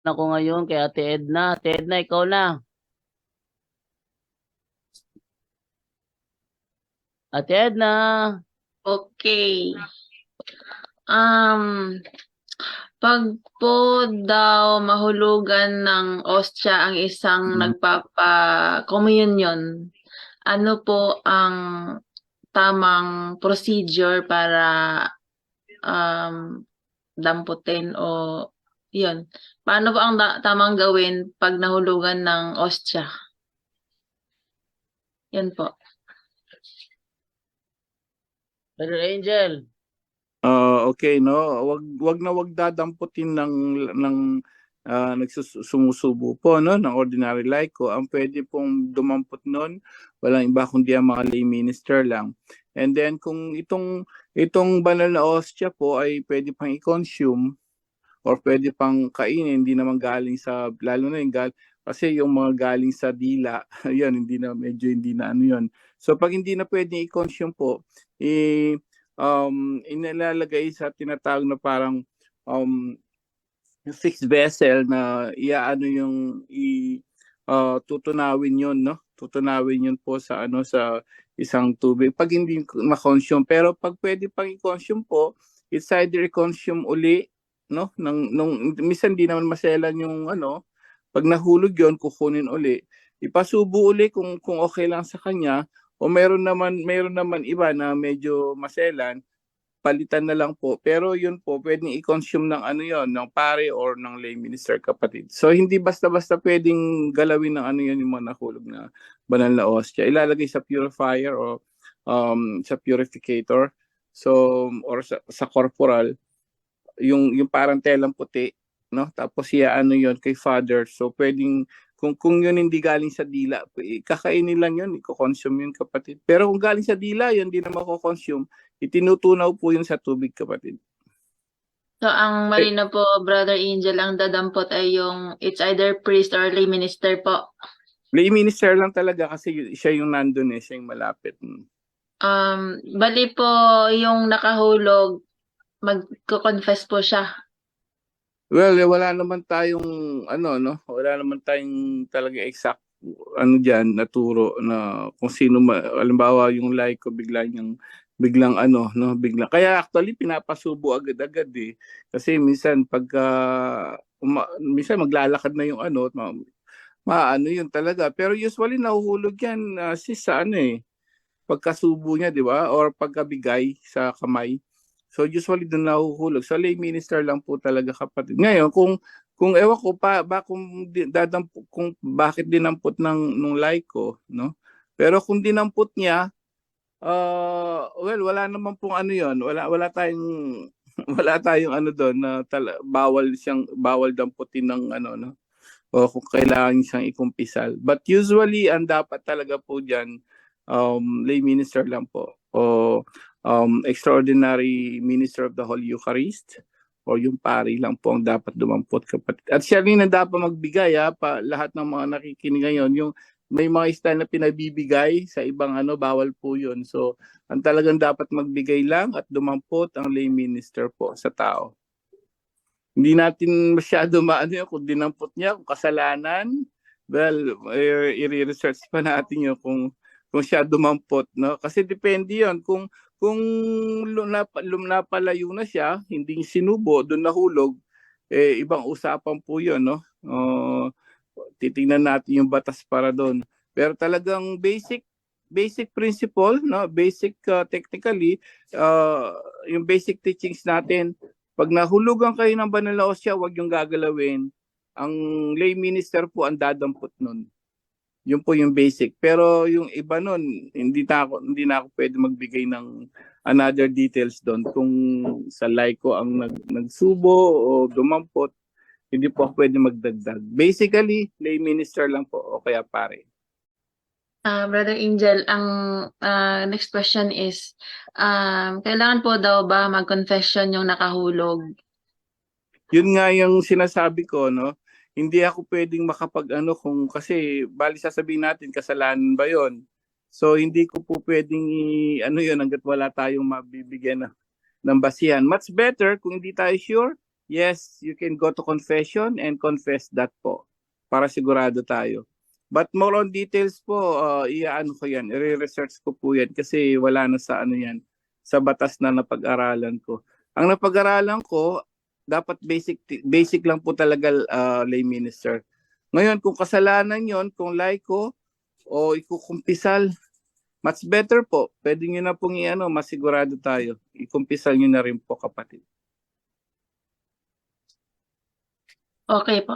ako ngayon kay Ate Edna. Ate Edna, ikaw na. Ate Edna. Okay. Pag po daw mahulugan ng ostya ang isang nagpapa-communion, ano po ang tamang procedure para damputin o yun? Paano po ang tamang gawin pag nahulugan ng ostya? Yan po. Brother Angel. Okay, no. Wag dadamputin ng nagsusumusubo po, no, ng ordinary laiko. Ang pwede pong dumampot noon, walang iba kundi ang mga lay minister lang. And then kung itong banal na ostya po ay pwede pang i-consume or pwede pang kainin, hindi naman galing sa, lalo na kasi yung mga galing sa dila, yan, medyo hindi na ano yun. So pag hindi na pwede i-consume po, inilalagay sa tinatawag na parang fixed vessel na iaano yung tutunawin yun, no? Tutunawin yun po sa sa isang tubig pag hindi ma-consume. Pero pag pwede pang i-consume po, it's either i-consume uli, no? Nung minsan di naman maselan yung pag nahulog yon, kukunin uli. Ipasubo uli kung okay lang sa kanya, o meron naman iba na medyo maselan, palitan na lang po. Pero yun po, pwedeng i-consume ng ng pare or ng lay minister, kapatid. So hindi basta-basta pwedeng galawin ng yung mga nahulog na banal na ostya. Ilalagay sa purifier o sa purificator. So or sa corporal, yung parang telang puti, no? Tapos yun kay Father. So pwedeng kung yun hindi galing sa dila, kakainin lang yun, i-consume yun, kapatid. Pero kung galing sa dila, yun hindi na mako-consume, itinutunaw po yun sa tubig, kapatid. So ang malinaw po, Brother Angel, ang dadampot ay yung it's either priest or lay minister po. Lay minister lang talaga kasi siya yung nandun siya yung malapit. Bali po yung nakahulog, magko-confess po siya. Well, wala naman tayong wala naman tayong talaga exact diyan na turo na kung sino halimbawa yung laiko biglang kaya actually pinapasubo agad-agad kasi minsan pagka minsan maglalakad na yung yun talaga, pero usually nahuhulog yan sa pagkasubo niya, di ba, or pagkabigay sa kamay. So usually doon nahuhulog. So lay minister lang po talaga, kapatid. Ngayon kung ewan ko kung bakit dinampot nung laiko, no? Pero kung dinampot niya, well, wala naman pong yon. Wala tayong wala tayong doon na bawal damputin ng no? O kung kailangan siyang ikumpisal. But usually ang dapat talaga po diyan lay minister lang po, o extraordinary minister of the Holy Eucharist, o yung pari lang po ang dapat dumampot, kapatid. At siya rin ang dapat magbigay lahat ng mga nakikinig ngayon, yung may mga style na pinabibigay sa ibang bawal po yun. So ang talagang dapat magbigay lang at dumampot ang lay minister po sa tao. Hindi natin masyado kung dinampot niya, kung kasalanan, well, i-research pa natin yun kung siya dumampot, no? Kasi depende yon kung napalayo na siya, hindi sinubo, doon nahulog, ibang usapan po yun, no? Titingnan natin yung batas para doon. Pero talagang basic principle, no? Basic technically, yung basic teachings natin, pag nahulugan kayo ng banal na ostya, huwag yung gagalawin. Ang lay minister po ang dadampot nun. Yun po yung basic. Pero yung iba nun, hindi na ako pwede magbigay ng another details doon. Kung sa laiko ang nagsubo o dumampot, hindi po ako pwede magdagdag. Basically, lay minister lang po o kaya pare. Brother Angel, ang next question is, kailangan po daw ba mag-confession yung nakahulog? Yun nga yung sinasabi ko, no? Hindi ako pwedeng kasi bali sasabihin natin kasalanan ba yon. So hindi ko po pwedeng yun hangga't wala tayong mabibigyan ng basihan. Much better kung hindi tayo sure, yes, you can go to confession and confess that po para sigurado tayo. But more on details po, iaano ko yan, i-research ko po yan kasi wala na sa ano yan, sa batas na napag-aralan ko. Ang napag-aralan ko, dapat basic lang po talaga lay minister. Ngayon, kung kasalanan yon, kung laiko o ikukumpisal, much better po. Pwede nyo na pong masigurado tayo. Ikumpisal nyo na rin po, kapatid. Okay po.